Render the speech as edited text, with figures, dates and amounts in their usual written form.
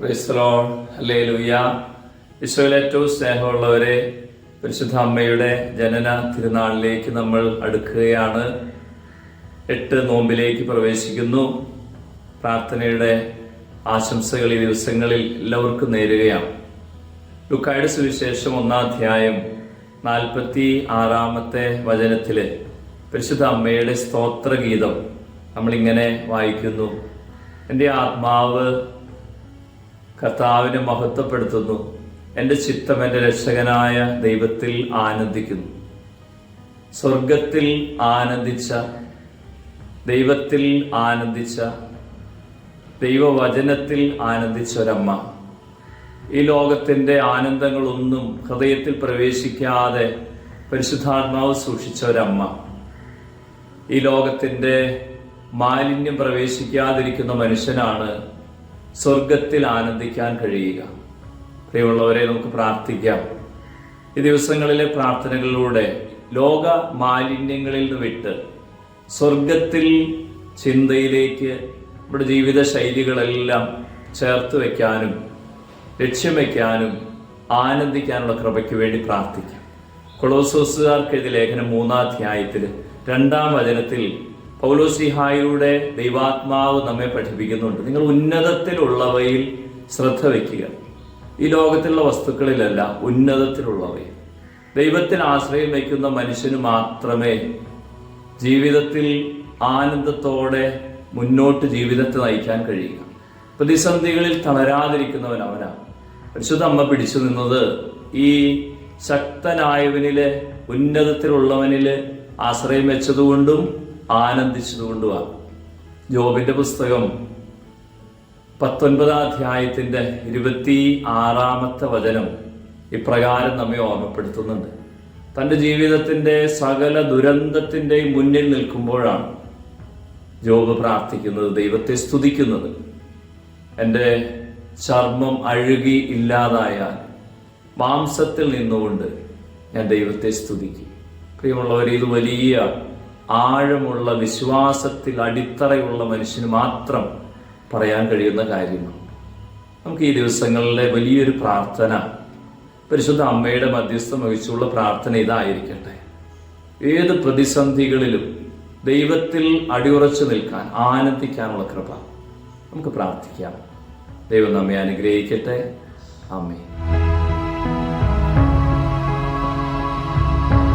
Praise the Lord. Hallelujah. ഈശോയിൽ ഏറ്റവും സ്നേഹമുള്ളവരെ, പരിശുദ്ധ അമ്മയുടെ ജനന തിരുനാളിലേക്ക് നമ്മൾ അടുക്കുകയാണ്. 8 നോമ്പിലേക്ക് പ്രവേശിക്കുന്നു. പ്രാർത്ഥനയുടെ ആശംസകൾ ഈ ദിവസങ്ങളിൽ എല്ലാവർക്കും നേരുകയാണ്. ലൂക്കായുടെ സുവിശേഷം 1-ാം അധ്യായം 46-ാമത്തെ വചനത്തില് പരിശുദ്ധ അമ്മയുടെ സ്തോത്രഗീതം നമ്മളിങ്ങനെ വായിക്കുന്നു. എൻ്റെ ആത്മാവ് കർത്താവിനെ മഹത്വപ്പെടുത്തുന്നു, എൻ്റെ ചിത്തം എൻ്റെ രക്ഷകനായ ദൈവത്തിൽ ആനന്ദിക്കുന്നു. സ്വർഗത്തിൽ ആനന്ദിച്ച, ദൈവത്തിൽ ആനന്ദിച്ച, ദൈവവചനത്തിൽ ആനന്ദിച്ച ഒരമ്മ. ഈ ലോകത്തിൻ്റെ ആനന്ദങ്ങളൊന്നും ഹൃദയത്തിൽ പ്രവേശിക്കാതെ പരിശുദ്ധാത്മാവ് സൂക്ഷിച്ച ഒരമ്മ. ഈ ലോകത്തിൻ്റെ മാലിന്യം പ്രവേശിക്കാതിരിക്കുന്ന മനുഷ്യനാണ് സ്വർഗത്തിൽ ആനന്ദിക്കാൻ കഴിയുക. പ്രിയമുള്ളവരെ, നമുക്ക് പ്രാർത്ഥിക്കാം. ഈ ദിവസങ്ങളിലെ പ്രാർത്ഥനകളിലൂടെ ലോക മാലിന്യങ്ങളിൽ നിന്ന് വിട്ട് സ്വർഗത്തിൽ ചിന്തയിലേക്ക് നമ്മുടെ ജീവിത ശൈലികളെല്ലാം ചേർത്ത് വയ്ക്കാനും ലക്ഷ്യം വയ്ക്കാനും ആനന്ദിക്കാനുള്ള കൃപയ്ക്ക് വേണ്ടി പ്രാർത്ഥിക്കാം. കൊളോസ്സോസുകാർക്ക് എഴുതിയ ലേഖനം 3-ാം അധ്യായത്തിൽ 2-ാം വചനത്തിൽ പൗലോസ്ലീഹായുടെ ദൈവാത്മാവ് നമ്മെ പഠിപ്പിക്കുന്നുണ്ട്. നിങ്ങൾ ഉന്നതത്തിലുള്ളവയിൽ ശ്രദ്ധ വയ്ക്കുക. ഈ ലോകത്തിലുള്ള വസ്തുക്കളിലല്ല, ഉന്നതത്തിലുള്ളവയിൽ. ദൈവത്തിൽ ആശ്രയം വയ്ക്കുന്ന മനുഷ്യന് മാത്രമേ ജീവിതത്തിൽ ആനന്ദത്തോടെ മുന്നോട്ട് ജീവിതത്തെ നയിക്കാൻ കഴിയുക. പ്രതിസന്ധികളിൽ തളരാതിരിക്കുന്നവൻ അവനാണ്. പരിശുദ്ധ അമ്മ പിടിച്ചു നിന്നത് ഈ ശക്തനായവനില്, ഉന്നതത്തിലുള്ളവനില് ആശ്രയം വെച്ചതുകൊണ്ടും ആനന്ദിച്ചതുകൊണ്ടുമാണ്. ജോബിന്റെ പുസ്തകം 19-ാം അധ്യായത്തിന്റെ 26-ാമത്തെ വചനം ഇപ്രകാരം നമ്മെ ഓർമ്മപ്പെടുത്തുന്നുണ്ട്. തൻ്റെ ജീവിതത്തിന്റെ സകല ദുരന്തത്തിൻ്റെയും മുന്നിൽ നിൽക്കുമ്പോഴാണ് ജോബ് പ്രാർത്ഥിക്കുന്നത്, ദൈവത്തെ സ്തുതിക്കുന്നത്. എൻ്റെ ചർമ്മം അഴുകി ഇല്ലാതായാൽ മാംസത്തിൽ നിന്നുകൊണ്ട് ഞാൻ ദൈവത്തെ സ്തുതിക്കും. പ്രിയമുള്ളവർ, ഇത് വലിയ ആഴമുള്ള വിശ്വാസത്തിൽ അടിത്തറയുള്ള മനുഷ്യന് മാത്രം പറയാൻ കഴിയുന്ന കാര്യമാണ്. നമുക്ക് ഈ ദിവസങ്ങളിലെ വലിയൊരു പ്രാർത്ഥന, പരിശുദ്ധ അമ്മയുടെ മധ്യസ്ഥം വഹിച്ചുള്ള പ്രാർത്ഥന ഇതായിരിക്കട്ടെ. ഏത് പ്രതിസന്ധികളിലും ദൈവത്തിൽ അടിയുറച്ചു നിൽക്കാൻ, ആനന്ദിക്കാനുള്ള കൃപ നമുക്ക് പ്രാർത്ഥിക്കാം. ദൈവം നമ്മെ അനുഗ്രഹിക്കട്ടെ. ആമേൻ.